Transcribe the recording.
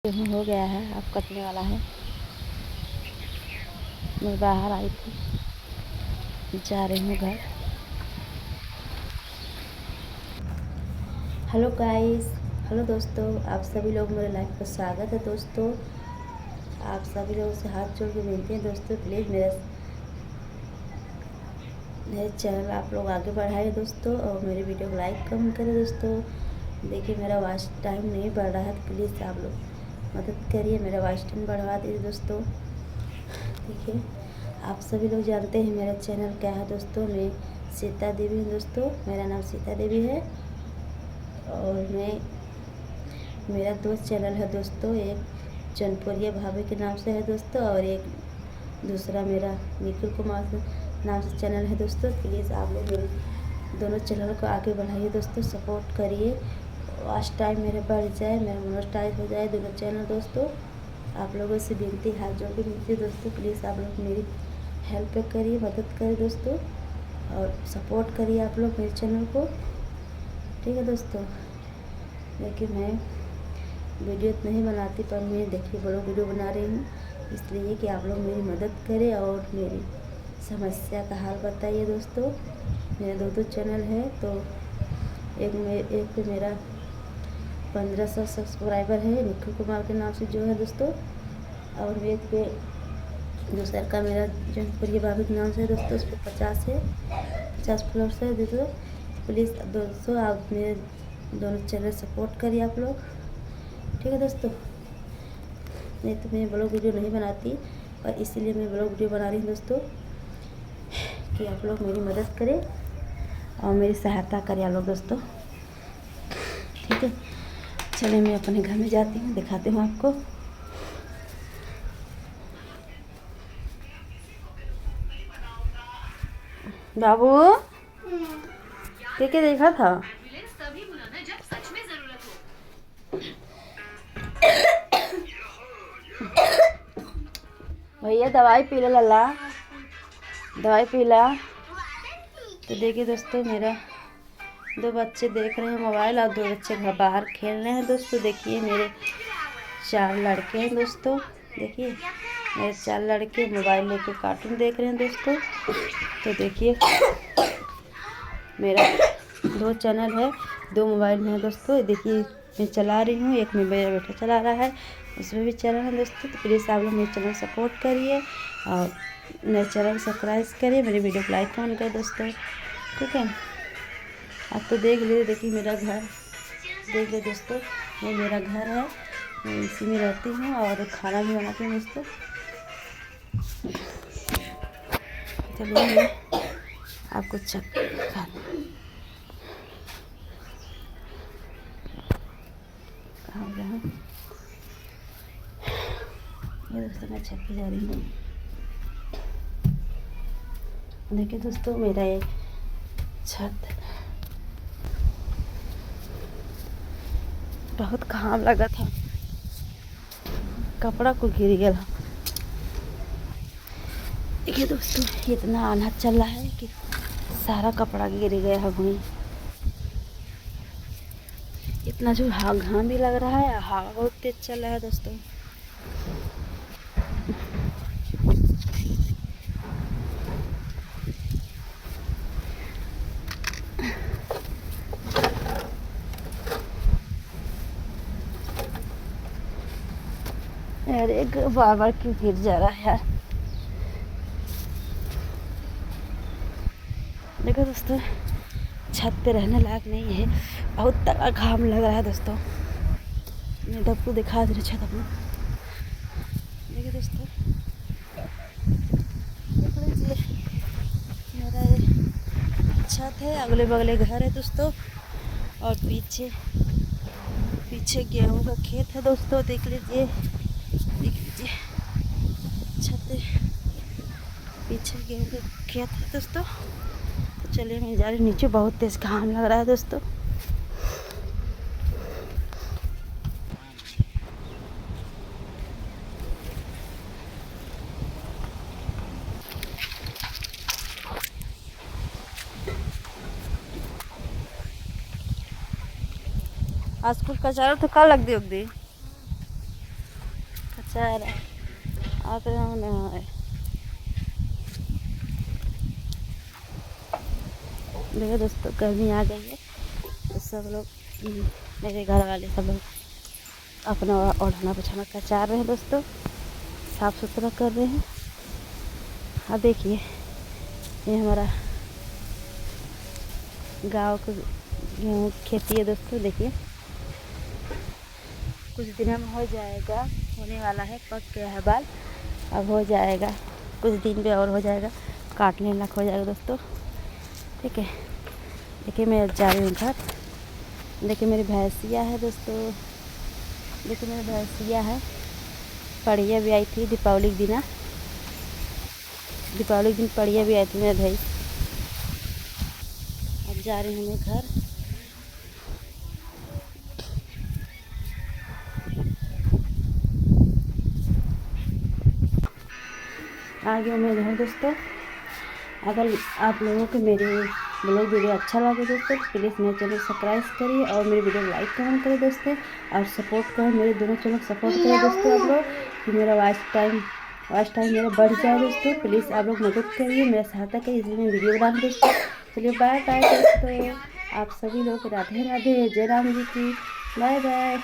गेहूँ हो गया है, अब कटने वाला है। मैं बाहर आई थी, जा रही हूँ घर। हेलो गाइस, हेलो दोस्तों, आप सभी लोग मेरे लाइफ पर स्वागत है। दोस्तों, आप सभी लोगों से हाथ जोड़ के विनती है दोस्तों, प्लीज़ मेरे चैनल आप लोग आगे बढ़ाइए दोस्तों, और मेरे वीडियो को लाइक कमेंट करें दोस्तों। देखिए मेरा वॉच टाइम नहीं बढ़ रहा है, तो प्लीज़ आप लोग मदद करिए, मेरा वॉच टाइम बढ़वा दीजिए दोस्तों। देखिए आप सभी लोग जानते हैं मेरा चैनल क्या है दोस्तों। मैं सीता देवी हूँ दोस्तों, मेरा नाम सीता देवी है। और मेरा दो चैनल है दोस्तों, एक चनपुरिया भाभी के नाम से है दोस्तों, और एक दूसरा मेरा निखिल कुमार नाम से चैनल है दोस्तों। प्लीज़ आप लोग मेरे दोनों चैनल को आगे बढ़ाइए दोस्तों, सपोर्ट करिए। वॉच टाइम मेरे बढ़ जाए, मेरा मोनेटाइज हो जाए दोनों चैनल दोस्तों। आप लोगों से विनती, हाथ जोड़ के विनती दोस्तों, प्लीज़ आप लोग मेरी हेल्प करिए, मदद करिए दोस्तों, और सपोर्ट करिए आप लोग मेरे चैनल को, ठीक है दोस्तों। देखिए मैं वीडियो नहीं बनाती, पर मैं देखिए बड़ा वीडियो बना रही हूँ, इसलिए कि आप लोग मेरी मदद करें और मेरी समस्या का हाल बताइए दोस्तों। मेरे दो चैनल है, तो एक पे मेरा 1500 सब्सक्राइबर है, निखिल कुमार के नाम से जो है दोस्तों, और एक पे दूसरा का मेरा जनप्रिय भाभी के नाम से है दोस्तों, उस पर 50 है, 50 फॉलोअर्स है दोस्तों। प्लीज़ दोस्तों आप मेरे दोनों चैनल सपोर्ट करिए आप लोग, ठीक है दोस्तों। नहीं तो मैं ब्लॉग वीडियो नहीं बनाती, और इसीलिए मैं ब्लॉग वीडियो बना रही हूँ दोस्तों, कि आप लोग मेरी मदद करें और मेरी सहायता करें आप लोग दोस्तों, ठीक है। चलिए मैं अपने घर में जाती हूँ, दिखाती हूँ आपको। बाबू क्या देखा था? भैया दवाई पी ला लल्ला, दवाई पी ला। तो देखिए दोस्तों, मेरा दो बच्चे देख रहे हैं मोबाइल, और दो बच्चे घर बाहर खेल रहे हैं दोस्तों। देखिए मेरे 4 लड़के हैं दोस्तों, देखिए मेरे 4 लड़के मोबाइल लेके कार्टून देख रहे हैं दोस्तों। तो देखिए मेरा 2 चैनल है, 2 मोबाइल में है दोस्तों। देखिए मैं चला रही हूँ, एक में मेरा बेटा चला रहा है, उसमें भी चैनल है दोस्तों। तो प्लीज़ आप लोग मेरे चैनल सपोर्ट करिए, और मेरे चैनल सब्सक्राइब करिए, मेरे वीडियो को लाइक कमेंट करें दोस्तों, ठीक है। आप तो देख लीजिए, देखिए मेरा घर देख लीजिए दोस्तों, ये मेरा घर है, मैं इसी में रहती हूँ और खाना भी बनाती हूँ दोस्तों। चलिए मैं आपको चक्कर दिखा दूँ, कहाँ गया ये दोस्तों, मैं छत पे जा रही हूँ। देखिए दोस्तों मेरा ये छत बहुत घाम लगा था, कपड़ा को गिर गया। देखिए दोस्तों इतना आंधा चल रहा है कि सारा कपड़ा गिर गया है वहीं। इतना जो घाम भी लग रहा है, हवा बहुत तेज चल रहा है दोस्तों। अरे बार बार क्यों गिर जा रहा है यार। देखो दोस्तों छत पे रहने लायक नहीं है, बहुत तगड़ा घाम लग रहा है दोस्तों। मैं आपको दिखा दे रही छत अपना। देखिए दोस्तों देख लीजिए, मेरा ये छत है, अगले बगले घर है दोस्तों, और पीछे गेहूं का खेत है दोस्तों। देख लीजिए छत पीछे गेहूं का खेत है दोस्तों। तो चलिए मैं जा रही हूँ नीचे, बहुत तेज घाम लग रहा है दोस्तों। आज कुछ कचारा तो का लग दी चारा आप देखो दोस्तों, गर्मी आ गई है तो सब लोग मेरे घर वाले सब लोग अपना ओढ़ना बिछाना कचार रहे हैं दोस्तों, साफ़ सुथरा कर रहे हैं। हाँ देखिए, ये हमारा गांव का गेहूँ खेती है दोस्तों। देखिए कुछ दिनों में हो जाएगा, होने वाला है, पक गया है बाल, अब हो जाएगा, कुछ दिन में और हो जाएगा, काटने लायक हो जाएगा दोस्तों। ठीक है, देखिए मैं जा रही हूँ घर। देखिए मेरी भैंसिया है दोस्तों, देखिए मेरी भैंसिया है, पड़िया भी आई थी दीपावली के दिन, दीपावली के दिन पड़िया भी आई थी मेरे भाई। अब जा रही हूँ मैं घर। आ गया मैं घर दोस्तों। अगर आप लोगों को मेरी ब्लॉग वीडियो अच्छा लगे दोस्तों, प्लीज़ मेरे चैनल सब्सक्राइब करिए और मेरे वीडियो लाइक कमेंट करें दोस्तों, और सपोर्ट करें, मेरे दोनों चैनल सपोर्ट करें दोस्तों आप लोग, कि मेरा वॉच टाइम मेरा बढ़ जाए दोस्तों। प्लीज़ आप लोग मदद करिए, मेरा सहायता करिए, इसलिए मैं वीडियो बना रही दोस्तों। चलिए बाय बाय दोस्तों, आप सभी लोग राधे राधे, जय राम जी की, बाय बाय।